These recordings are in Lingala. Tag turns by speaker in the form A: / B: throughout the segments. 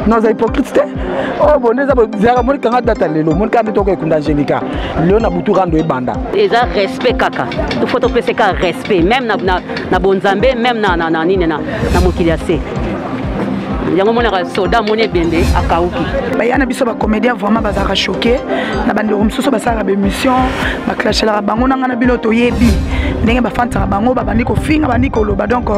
A: Non, c'est hypocrite. Oh, bon, les abonnés, moi, quand date lelo, moi, quand tu es comme Angelica, Léon a boutou rando et banda.
B: Et ça, respect, kaka. Il faut te faire respect, même na bonzambe, même na mokiliase. Il y a un moment où soda moné bende à Kaouki.
C: Il y a des comédiens vraiment bazara choqué. Na bande rumsuso basara be mission, ba clash la bango na ngana biloto yebi. Ndenge ba fanta bango ba bandi ko finga bandi ko loba donc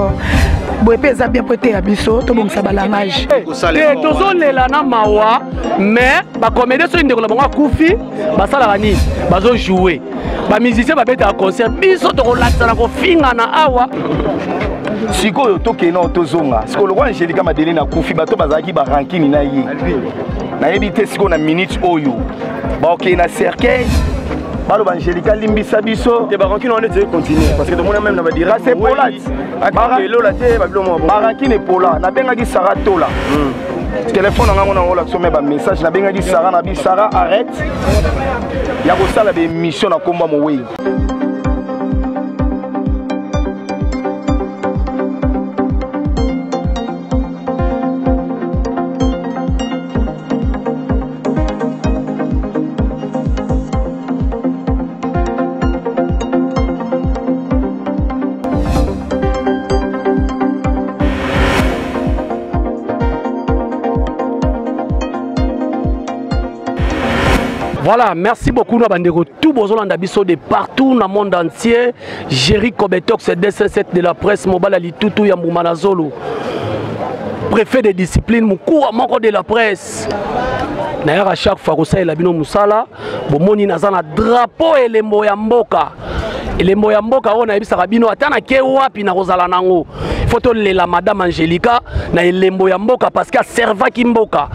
C: boepe za bien prêté à biso to bon sa balangage.
D: Et tozo lela na mawa mais ba comédien so ndeko la bango kufi basala bani bazo jouer. Ba musicien ba beta concert biso to ko latana ko finga na awa.
E: Sikoyo tokena tozonga siko lokwa Angelica Madeleine na kufi bato bazaki ba rankini na ye na yebite siko na minute oyo ba okena cercueil balo ba Angelica limbisa biso te ba rankini on est continuer parce que tout le monde même na ba dire c'est pola barakelo la te ba bilo mo ba rankini pola na benga di Sarah Tola téléphone nga ngona ngola somé ba message na benga di Sarah na bi Sarah arrête ya ko sala be mission na komba mo wey.
D: Voilà, merci beaucoup nous bandeko tout besoin d'abisso de partout dans le monde entier. Jerry Kobetox DC7 de la presse mobile ali tutu ya Mbumanazolo. Préfet de discipline mukua moko de la presse. D'ailleurs à chaque fois que ça la bino musala, bomoni nazana drapeau elembo ya mboka. Elembo ya mboka ona ebisa bino atana ke wapi na kozala nango. Photo la madame Angelica na elembo ya mboka parce que serva ki mboka.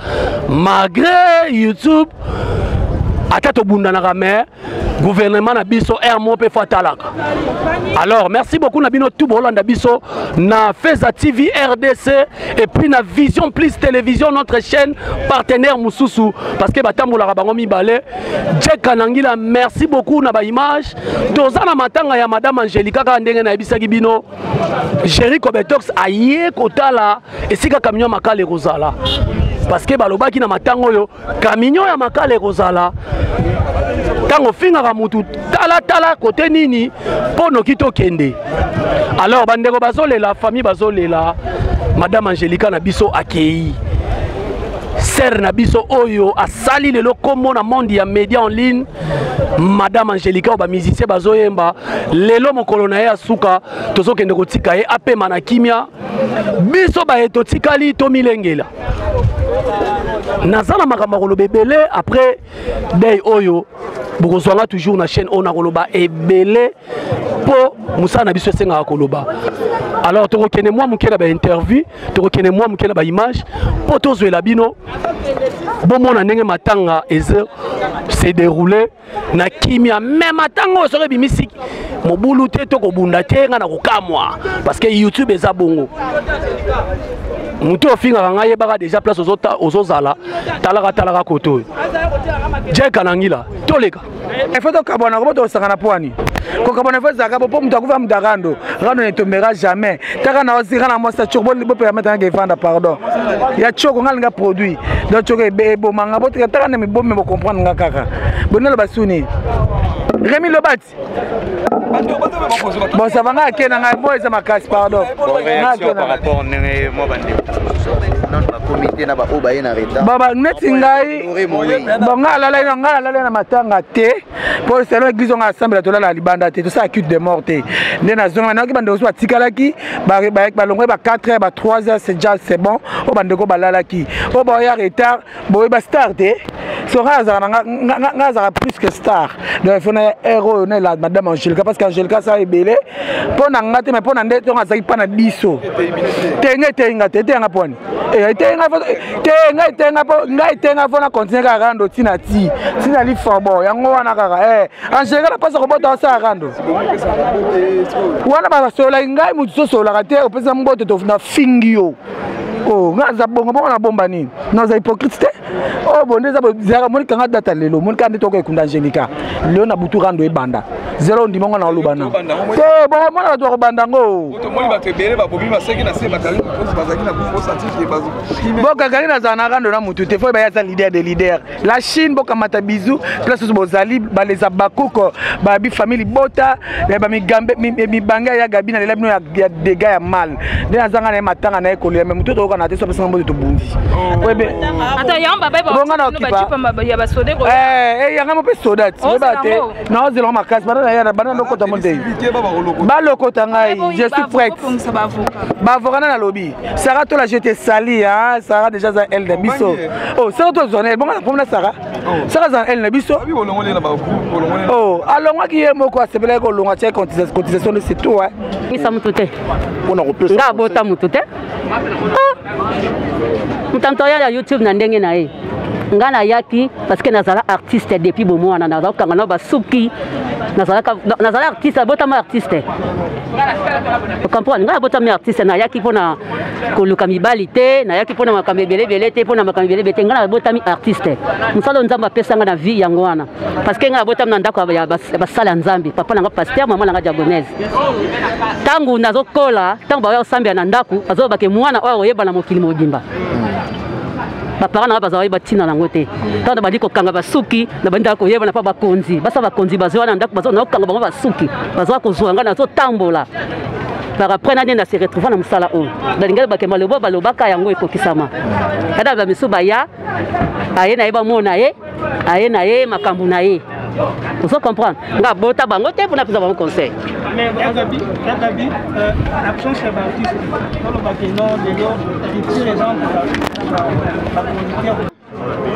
D: Malgré YouTube Atato Bundana mais gouvernement na biso RMO pe fatalaka. Alors merci beaucoup na bino tout bolanda biso na Feza TV RDC et puis na Vision Plus Télévision notre chaîne partenaire Mususu parce que batambola bango mibale Jeka Nangila merci beaucoup na ba image tozana matanga ya madame Angelica ka ndenge na ebisaki bino Jerry Kobetox aye kotala esika camion makale kozala parce que balobaki na matango yo camion ya makale kozala tango finga ka mutu tala côté nini pono kito kende. Alors bandeko bazolela famille bazolela madame Angelica na biso akei ser na biso oyo asali lelo kombo na monde ya média en ligne madame Angelica ba musicien bazoyemba lelo mokolo na ye asuka tozokende kotika ye apema na kimia biso ba etotikali to milengela nazana makambo koloba belé après day oyo bokozwanga toujours na chaîne ona koloba ebele po musa na biso senga koloba. Alors tokokene moi mukela ba interview tokokene moi mukela ba image po tozwela bino bomona ndenge matanga eze s'est déroulé na kimia même matanga sore bimisi mobulu te tokobunda te nga na kokamwa parce que YouTube eza bongo muto ofinga nga yebaka déjà place ozozala talaka koto Jeka Nangila toleka
A: il faut que kabona ko to sanga na poani ko kabona faut zaka po muto akuva mudagando rano ne tombera jamais taka na osira na mosta choko bo permettre nga vendre pardon ya choko nga nga produit donc choko ebo manga bo taka na mi bombe bo comprendre nga kaka bonelo basuni Rémi Lobati. Bon, ça va nga kena nga moi ça ma casse pardon.
E: Réaction par rapport nene moi bande. Non ba comité na ba obaye na reta.
A: Baba neti ngai. Bon nga la na matanga te. Pour c'est l'église on assemble to la libanda te. Tout ça acute de mort te. Ndena zonga na ki bande oso tikalaki ba longwe ba 4h ba 3h c'est bon. O bande ko balalaki. O ba ya retard, bo ba star te. So nga za plus que star. Donc il faut na héros na la madame Angelica parce qu'Angelica ça est belé. Pour na ngate mais pour na ndeto nga zaki pa na biso. Tenga poni. Tenga fona continuer ka rando tina ti. Tina li forbo yango wana kaka Angelica na pasa ko bota sa rando. Wana ba sola ngai mutu sola ka te opesa mboto to na fingio. Oh, ngaza bongo na bomba nini? Non, c'est hypocrite. Oh, bon, déjà, zara moni kanga data lelo, moni kanga to ko kunda Angelica. Leo na butu rando e banda. zelo ndimongo na lubana te bon mona bato kobandango boka kali na zana kando na mutu te fo ba ya leader de leader la Chine boka mata bizu place so bozali ba les abakuko ba bi famille bota ba mi gambe mi banga ya gabi na lebno ya dega ya mal de na zanga na matanga na ekolo ya mutu to kana te so pesa mbo to bundi webe
F: ata yamba ba ba ya ba sode ko
A: ya ngamo pe soda ti ba te na zelo makasi bana ya bana lokota monde ba lokota ngai je suis prête ba vokana na lobby Sarah to la jeté sali hein Sarah déjà za elle de biso oh Sarah to zonel bon na pomna Sarah Sarah za elle na biso oh alonga ki yemo ko asebele ko longa che cotisation de c'est tout hein
B: misa mutute
E: on a repoussé
B: nga bota mutute mutantoya ya YouTube na ndenge na ye nga na yaki parce que nazala artiste depuis bomo na nazala kanga no basuki nazala artiste bota ma artiste vous comprenez nga bota ma artiste na yaki pona koluka mibalite na yaki pona makambe belebele te pona makambe belebele nga bota mi artiste musalo nzamba pesa nga na vie yango wana parce que nga bota na ndako ya basala nzambi papa nanga pasteur mama nanga diagonese tangu nazokola tangu ba osambia na ndako azoba ke mwana oyo yeba na mokili mojimba baparana na bazawai batina nango te tanda bali ko kanga basuki na banda ko yeba na pa bakonzi basa bakonzi bazwa na ndako bazwa na kanga bango basuki bazwa ko zuanga na zo tambola par après na nda se retrouver na musala o dalinga ba ke malobo balobaka yango ekokisama kada ba misuba ya aye na yeba mona ye aye na ye makambu na ye vous comprenez nga bota bango te pour na pesa bango conseil
G: mais Gabi l'action c'est baptiste dans le bâtiment de l'eau qui tire exemple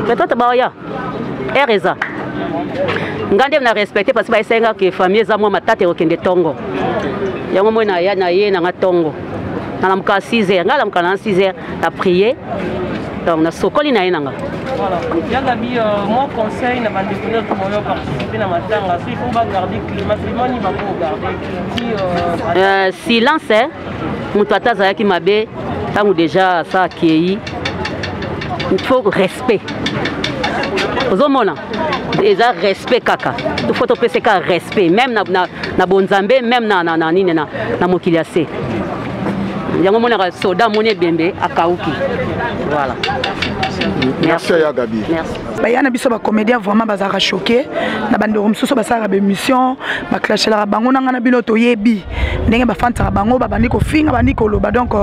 B: peut-être ba ya ereza ngande na respecter parce que ba esenga que famille za moi matate okende tongo yango moi na ya na ye na ngatongo na lamka 6h ngala lamka na 6h a prier donc na sokoli na ye nanga
G: voilà Gabi mon conseil na bande connaître comment participer na matanga il faut pas garder climat ni ba ko garder
B: silence mutu ataza yaki mabe tangu déjà ça qui il faut respect aux hommes déjà respect kaka il faut topesa ka respect même na bonzambe même na nini na mokiliase yango mona soda mone bembe akauki voilà
E: merci ya Gabi
B: merci
C: bayana biso ba comédien vraiment bazaka choqué na bandeko mususu basala ba émission ba clashela bango nanga na bino to yebi ndenge ba fanta bango ba bandiko finga bandiko loba donc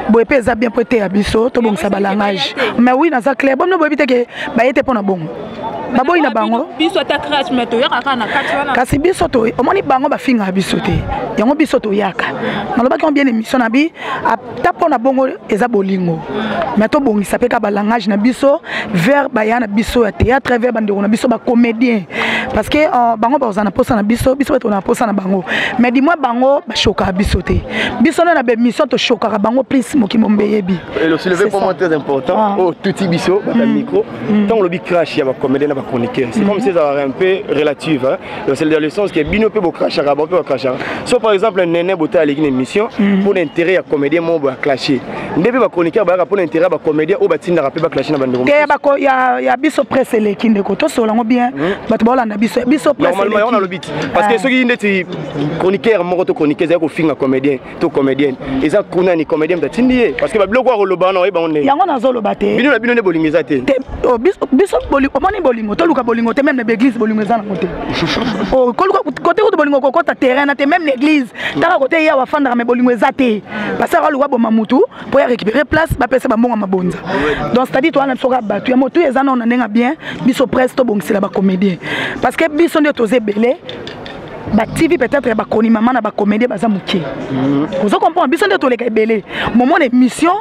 C: boyepe eza bien prêté ya biso to bongisa ba langage mais oui na za clair bon no boyebi te ke bayete pona bongo baboyi na bango
F: biso ta crash mais to yaka na katwana
C: kasi biso to omoni bango ba finga biso te yango biso to yaka naloba ki bien émission na bi ata pona bongo eza bolingo mais to bongisa pe ka ba langage na biso vers bayana biso ya théâtre vers bandeko na biso ba comédien parce que bango ba ozana posa na biso to na posa na bango mais dis-moi bango ba choka biso te biso na ba émission to choka bango plus mokimombe yebi
E: et le soulevé point très important au tuti biso ba micro tant le bi crash ya ba comédien na ba chroniqueur c'est comme si ça un peu relative hein c'est dans le sens que bino pe bo crash ba pe crash so par exemple Néné Bota à l'équipe émission pour l'intérêt ya comédien mo ba clasher ndebe ba chroniqueur ba pour l'intérêt ba comédien o ba tinda rapé ba clasher na bandeko
C: ya biso presse l'équipe ko to solango bien ba to na biso presse
E: normalement on a le but parce que ceux qui ndeti chroniqueur mo to chroniqueur za ko finga comédien to comédienne et ça kuna ni comédien ta tindi parce que ba bloko ko loba na ba on
C: yango na zo loba te
E: bino na bino ne bolingeza te
C: biso bolingo moni bolingo to luka bolingo te même na église bolingo za na côté oh côté ko bolingo ko kota terrain na te même l'église taka côté ya wa fandra mais bolingo za te parce que aluka bo mamutu pour récupérer place ba pesa ba mbonga mabonza donc c'est à dire toi na soka batu ya motu eza na ndenga bien biso presto bongisela ba comédien parce que biso ndio toze belé ba TV peut-être ba koni maman na ba comédien baza mukie vous comprenez biso ndio toleka belé moment émission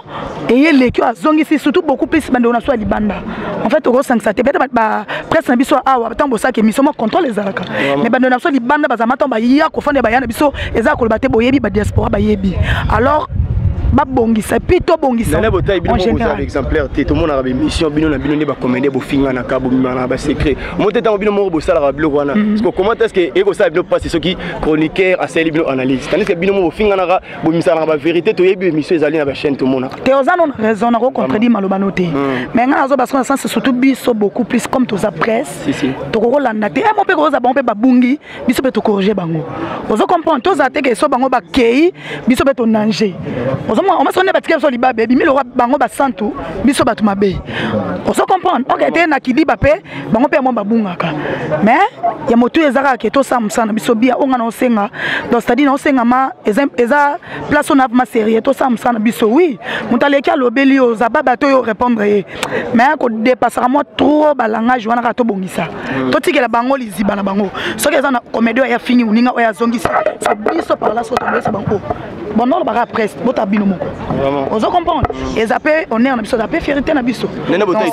C: et les azongisi surtout beaucoup plus bande on a soit libanda en fait au 5 ça peut-être ba presse na biso awa batambo ça que émission mo contrôle les alaka mais bande on a soit libanda baza matomba ya ko fande ba yana biso eza ko ba te boyebi ba diaspora ba yebi alors babongisa puis to bongisa
E: en général exemplaire te tout monde a émission bino na bino ne ba commander bo finga na ka bo na ba secret monter tant bino mo bo sala ba blog wana parce que comment est-ce que ego ça bino passer ce qui chroniqueur a celle bino analyse tandis que bino mo finga na bo misala na ba vérité to yebi émission ezali na ba chaîne tout monde
C: te ozana on raison na ko contredire maloba noté mais nga azo parce que ça c'est surtout biso beaucoup plus comme to za presse to ko landa te mo pe ko za bon pe babungi biso pe to corriger bango ozo comprendre to za te ke so bango ba kei biso pe to nanger ozo on ma sonne ba tikela so liba baby mi lo bango ba santu biso ba to mabe ozo comprendre ok te na kiliba pe bango pe mo babungaka mais ya motu ezaka ke to samsana biso bia onga na osenga donc c'est-à-dire na osenga ma eza place on a ma série to samsana biso oui mutaleki alobeli o za baba to yo répondre mais ko dépassera moi trop ba langage wana ka to bongisa to tikela bango liziba na bango soki eza na comédie ya fini uninga oya zongisa c'est biso par là so to besa bango bon non ba presse bota bino moko ozo comprendre et ça peut on est na biso ça peut fierté na biso
E: nena bota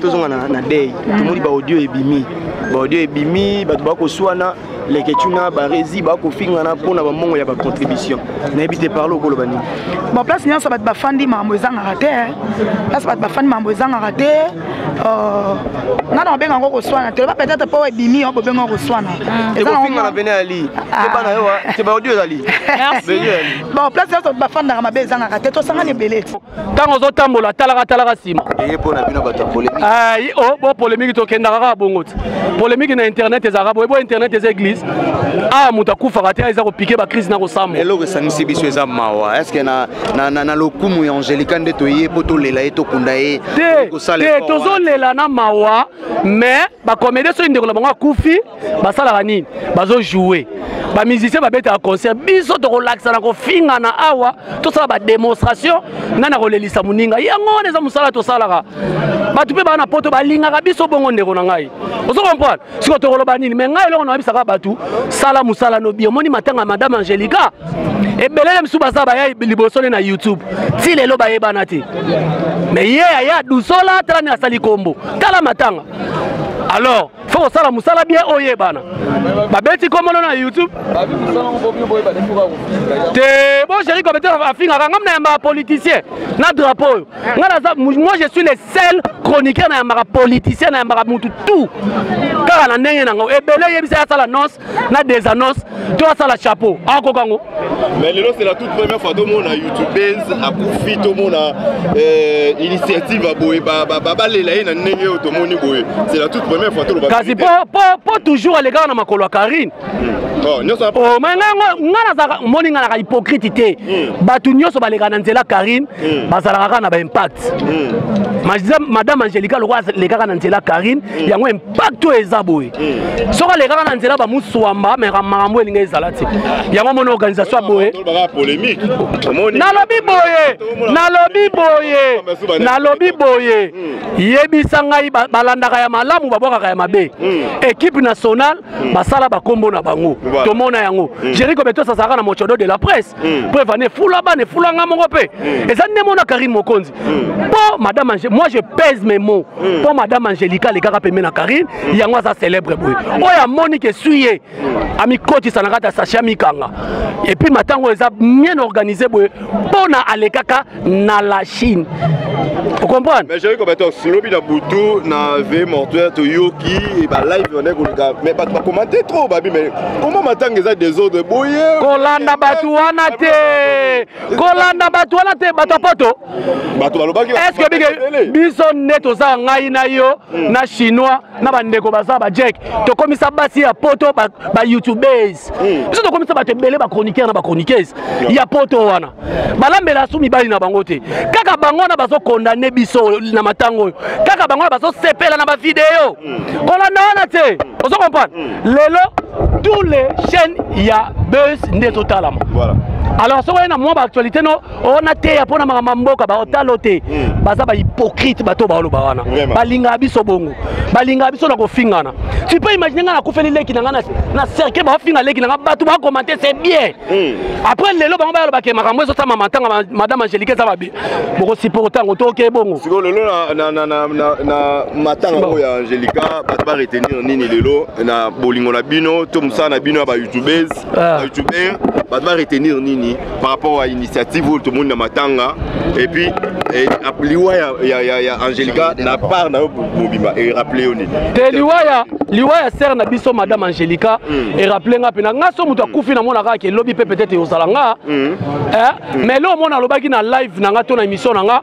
E: tozonga na day tomoni ba audio ebimi ba ko swana leketuna ba rezi ba ko finga na pona ba mongo ya ba contribution na ebité parler ko lobani
C: bon place nyonso ba bafandi mambo ezanga raté place ba bafandi mambo ezanga raté ngana benga ngo ko swana te ba peut-être pas ebimi on benga ko swana
E: ezanga finga na bene ali te bana yo te ba audio ali merci
C: bon place nyonso ba bafanda ma bezanga raté to sanga ne beleti
D: tango zo tambola talaka sima
E: eye pona bino ba ta polémique
D: bo polémique to kenda ka bongo polémique na internet ezaka bo internet ez église muta kufa kati eza ko piquer ba crise na ko sambo
E: elo ke sanisi biso eza mawa est-ce que na lokumu ya Angelica nde to ye poto lela e to kunda e
D: ko sale te tozo lela na mawa mais ba comédie so ndeko la bango kufi ba sala nini bazo jouer ba musicien ba beta concert biso to relaxa na ko finga na awa to sala ba démonstration nana ko lelisa muninga yango neza musala to sala ka batu pe ba na poto ba linga ka biso bongo ndeko na ngai ozo comprendre siko to koloba nini mais ngai longo na bisaka batu sala musala no bio moni matanga madame Angelica e belele msuba za ba ya libosole na YouTube ti lelo ba yebana te mais ye ya dusola tala ni asali kombo kala matanga alors faut sala musala bien oyebana babeti komono na YouTube te bon chéri comme afinga ngam na ma politicien na drapeau moi je suis le seul chroniqueur na ma politicien na ma mutu tout car na ndenge nango ebele yebisa sala noce na des annonces to sala chapeau akokango
E: mais lelo c'est la toute première fois tout monde na YouTubeuse a kufi tout monde initiative a boye ba lela na ndenge otomoni boye c'est la toute première fois tout le
D: kasi po toujours les gars na makolo Karine
E: oh nyoso
D: oh mais ngana za moni ngana ka hypocrite te batu nyoso balega na nzela Karine bazalaka na ba impact madame Angelica le roi les gars na nzela Karine yango impact to ezaboye soka les gars na nzela ba muswamba mais makambo elinga ezalati yango mon organisation boye
E: polémique
D: nalobi boye yebisa ngai balandaka ya malamu babwaka ya mabe équipe nationale basala bakombo na bango tomona yango Jerry Kobeto sasaka na mochodo de la presse pour venir fula bane fula ngamongo pe eza ndemona Karine Mokonzi pour madame moi je pèse mes mots pour madame Angelica les gars pemena Karine yango ça célèbre boy oya Monique suye ami coach sanakata Sacha Mikanga et puis matango eza bien organisé boy pona alekaka na la Chine vous comprenez
E: mais Jerry Kobeto slobi na butu na ve mortuaire to yoki et ba live on est mais pas commenter trop babi mais comment matanga eza des autres boye
D: kolanda batu wana te batu poto
E: batu balobaki
D: est-ce que biso neto za ngai na yo na chinois na bandeko baza ba Jack to komisa basi ya poto ba youtubers biso to komisa ba tebele ba chroniqueur na ba chroniqueuse ya poto wana balambela sumi bali na bango te kaka bango na bazo condamner biso na matango kaka bango na bazo sepela na ba vidéo kolanda wana te ozo comprendre lelo tous les chaînes il y a buzz nde totalement
E: voilà
D: alors so na moi ba actualité no on a te ya pona mamboka ba otalote baza ba hypocrite bato ba oloba wana balinga biso bongo balinga biso na ko fingana tu peux imaginer ngana ko feli leki na cercle ba finga leki na bato ba commenter c'est bien après lelo bango ba loba ke makambo eso sama matanga madame Angelique za babi boko supporter ngoto ke bongo
E: siko lelo na matanga ko ya Angelica bato ba retenir nini lelo na bolingo na bino to musana bino ba youtubers youtubeur bato ba retenir nini
H: nini par rapport à l'initiative où tout le monde na matanga et puis liwa ya Angelica na part na bobima et rappeler oni
D: te liwa ya sœur na biso madame Angelica et rappeler nga pena nga so mutu akufi na mona ka ke lobby peut-être yozalanga mais là mona lobaki na live na nga to na émission na nga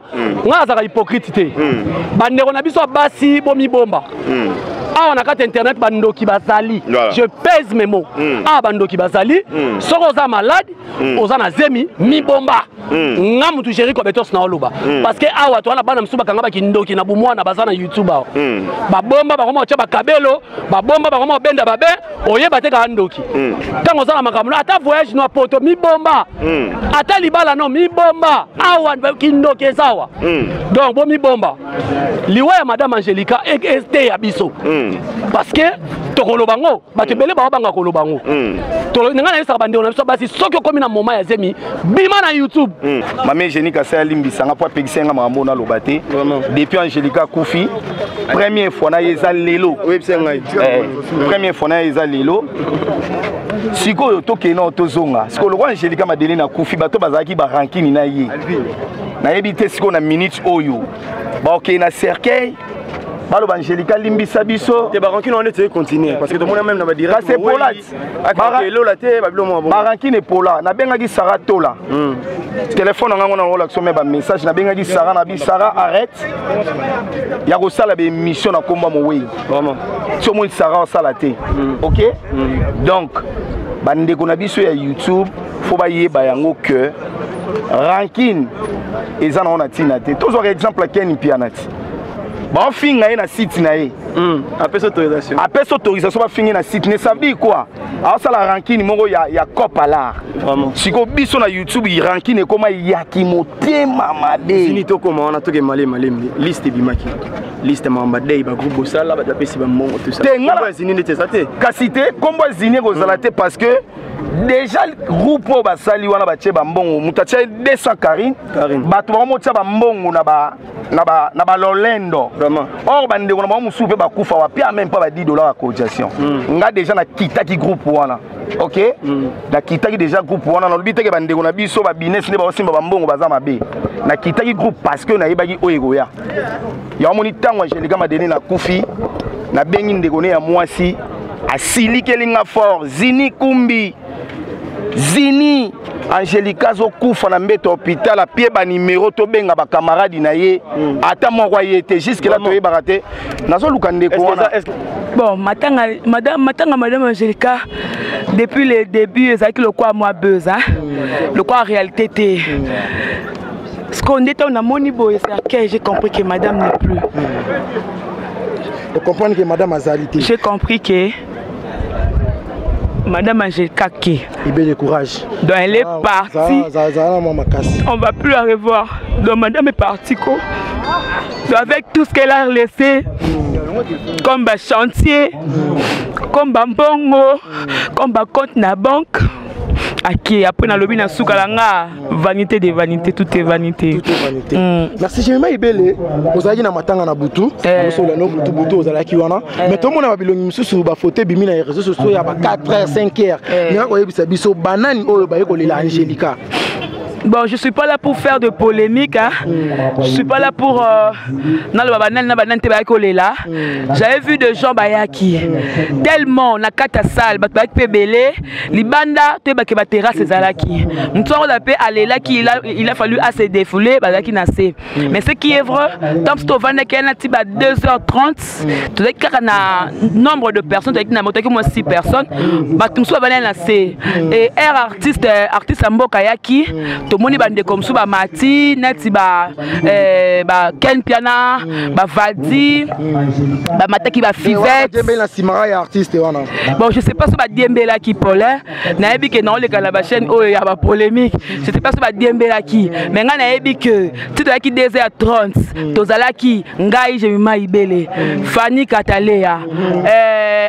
D: azaka hypocrite te bandeko na biso basi bomi bomba awa na kati internet bandoki bazali je pèse mes mots bandoki bazali soko oza malade oza na zemi mi bomba nga mutu Jerry Kobetos na oloba parce que awa to wana bana msuba kanga bakindoki na bumwana baza na YouTube awa babomba bakoma ocha bakabelo babomba bakoma benda babe oyeba te ka ndoki tango oza na makambo ata voyage no poto mi bomba ata libala no mi bomba awa kindoki ezawa donc bo mi bomba liwa ya madame Angelica este ya biso parce que tokolobango batebele ba banga kolobango to ngana yesa bandeo na biso basi soki okomi na moment ya zemi bima na YouTube
E: mame Angelica ça limbisanga po pekisenga mambo na lobate depuis Angelica kufi première fois na yeza lelo première fois na yeza lelo sikoyo tokena tozonga sikoyo kwa Angelica madele na kufi bato bazaki ba rankini na ye na yebite sikoyo na minute oyo ba okena cercueil Balo Angelica limbisa biso
I: te barankine on était continuer parce que tout le monde même na ba dire
E: c'est pola
I: lo la te babilo mo
E: barankine pola na bengaki Sarah tola téléphone nga ngona ngola ksome ba message na bengaki Sarah na bi Sarah arrête ya ko sala be mission na komba mo wei vraiment so mo Sarah sala te OK donc bande ko na biso ya YouTube faut ba yeba yango que rankine ezana on a tina te toujours exemple Ken Pianati bon finga na site na ye
I: après autorisation
E: ba finga na site ne ça veut dire quoi alors ça la rankine moko ya copa là
I: vraiment
E: siko biso na YouTube il rankine comment yaki motema mabe
I: zini to comment on a to ke malem liste bimaki liste mamba day ba groupe sala ba tapesi ba mongo tout ça
E: ngala
I: zini ne te ça te
E: kasite kombo zini ko zalate parce que déjà groupe ba sali wana ba tche ba mbongo mutache 200 Karine bato ba mo tcha ba mbongo na ba lolendo
I: vraiment
E: or bande ko na ba musupe ba kufa wa pia même pas ba $10 à cotisation nga déjà na kitaki groupe wana OK na kitaki déjà groupe wana na lobite ke bande ko na biso ba business ne ba osimba ba mbongo baza mabe na kitaki groupe parce que na yebaki oyego ya moni tango Angelica madeni na kufi na bengi ndeko ne ya mwasi asili kelinga fort zini kumbi zini Angelica zo kufa na mbeto hôpital a pied ba numéro to benga ba camarade na ye ata moko yete jusque là to yeba te nazo luka ndeko wana
C: bon madame Angelica depuis le début ezaki le quoi moi buzz hein le quoi en réalité té ce qu'on était on a moni boy c'est j'ai compris que madame n'est plus
A: vous comprenez que madame Azalité
C: j'ai compris que madame Angelica qui
A: il courage
C: donc elle est partie on va plus la revoir donc madame est partie quoi donc avec tout ce qu'elle a laissé comme un chantier comme un bongo comme un compte na banque ok après na lobby na soukalanga vanité de vanité tout est vanité
A: merci j'ai même ibele ozalaki na matanga na butu osola no butu ozalaki wana mais tout le monde a bilongi mususu ba photo bimi na réseaux sociaux ya ba 4h 5h mais ko yebisa biso banani oyo ba yeko lela Angelica.
C: Bon, je suis pas là pour faire de polémique, hein. Je suis pas là pour j'avais vu des gens bayaki tellement na kata salle bat pebele libanda to ba ke ba terrasse ezalaki mtsoro la pe alela qui il a fallu assez défouler bazaki na se mais ce qui est vrai tant que vendre qu'un ti ba 2h30 tout est na nombre de personnes avec na moto qui moi 6 personnes ba tumso ba na se et artiste mboka yaki to moni bande comme sou ba mati neti ba Ken Piana ba Valdi ba mataki ba Fivette bon je sais pas si ba diembela qui Paulin na yebi que non le kala ba chaîne o ya ba polémique je sais pas si ba diembela qui mais nga na yebi que tu dois qui 2h30 tozala qui ngai je mima ibele Fanny Katalea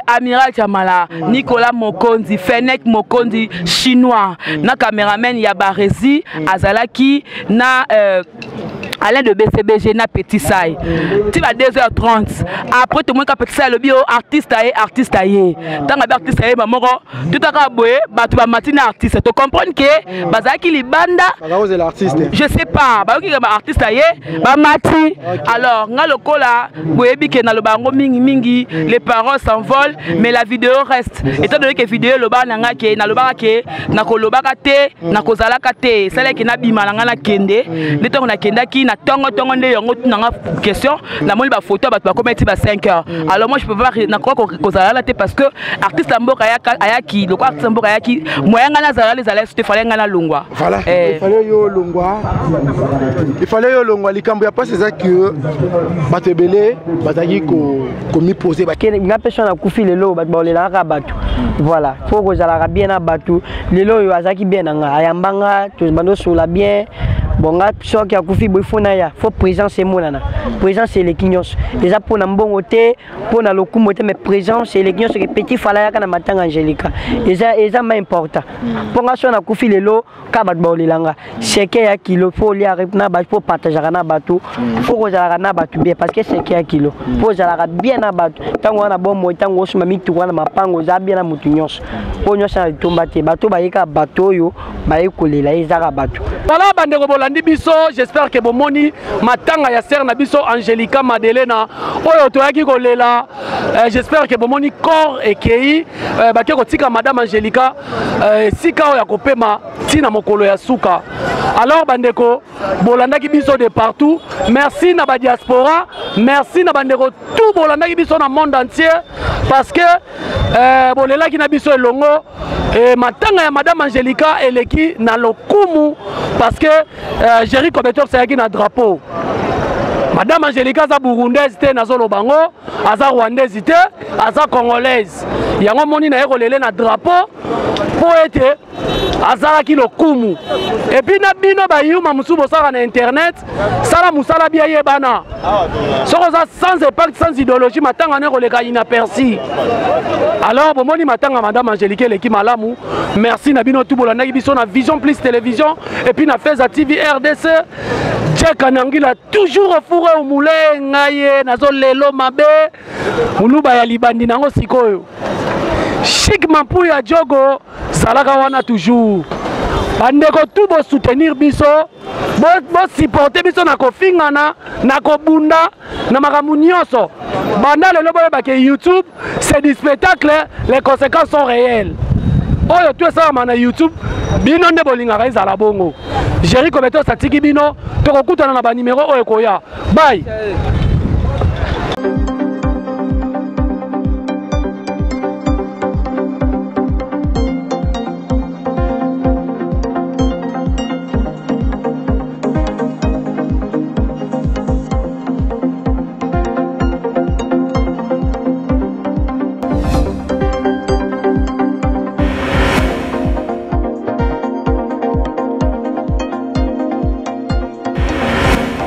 C: Amiral Chamala Nicolas Mokonzi Fenek Mokonzi chinois na caméraman ya Barezi azalaki na
J: Alain de BCBG na Petit Saï. Tu vas 2h30. Après tout le monde qui Petit Saï le bio artiste aïe. Tant que artiste aïe maman tout à boé bah tu vas matiner artiste. Tu comprends que bazaki li banda. Je sais pas. Bah qui artiste aïe bah mati. Alors nga le cola boé bi ke na le bango mingi les paroles s'envolent mais la vidéo reste. Étant donné que vidéo le ba nanga ke na le ba ke na ko loba kate na ko zala kate celle qui na bima nga na kende. Les temps on a kenda qui na tongo nde yango nanga question na moni ba photo ba commettre ba 5 heures. Alors moi je peux pas na quoi ko zala la parce que artiste mboka ayaki le quoi artiste mboka ayaki moyen nga na zala les allez te fallait nga na longwa.
K: Voilà. Il fallait yo longwa. Il fallait yo longwa likambo ya pas c'est ça que batebele bataki ko mi poser ba
L: kene nga personne na kufi lelo ba bolela ka batu. Voilà, faut que zala bien na batu. Lelo yo azaki bien nga ayambanga to bando sur la bien. Bon, choc qui a couffé, il faut présence et monana. Présence et les quignons. Déjà pour un bon côté, pour un loco mais présence et les quignons, c'est petit falaya quand on m'attend Angélica. Et ça important. Pour un son à couffé les lots, kabat bolilanga. C'est qu'il y a kilo, faut lui arriver na bat, faut partager na bateau. Faut que j'aille na bateau bien parce que c'est qu'il y a kilo. Faut j'aille bien na bateau. Tant qu'on a bon moi, tant qu'on se mami tout on a ma pango, ça bien na mutignos. Pour nous ça tombe bateau, baïka bateau yo, baïko les là, ils a bateau.
D: Voilà, bandeko bolandi biso, j'espère que bomoni matanga ya ser na biso Angélica Madelena. Oyo toyaki kolela, j'espère que bomoni corps ekei bake kotika madame Angélica sika oya kopema tina mokolo ya suka. Alors bandeko bolandaki biso de partout. Merci na ba diaspora, merci na bandeko tout bolandaki biso na monde entier parce que bolelaki na biso elongo matanga ya madame Angélica eleki na lokumu parce que Jerry Kobetok c'est qui na drapeau. Madame Angélica za burundaise te na zolo bango, aza rwandaise te, aza congolaise. Yango moni na yeko lele na drapeau poete azala ki lokumu. Et puis na bino ba yuma musubo sala na internet, sala musala bia yebana. Soko za sans impact, sans idéologie matanga ne koleka inaperçu. Alors bon moni matanga madame Angélica leki malamu. Merci na bino tout bolanda biso na Vision Plus Télévision et puis na Feza TV RDC. Jack Anangila toujours fourré au moulin ngaye nazo lelo mabe. Muluba ya libandi nango sikoyo. Chic Mampu ya Jogo salaka wana toujours. Bandeko tout bo soutenir biso, bo supporter biso na kofingana, na kobunda, na makambo nyonso. Banda lelo boye ba ke YouTube, c'est du spectacle, les conséquences sont réelles. Oyo tout ça na YouTube, bino nde bolinga ezala bongo. Jerry Kobeto satiki bino, tokokutana na ba numéro oyo koya. Bye.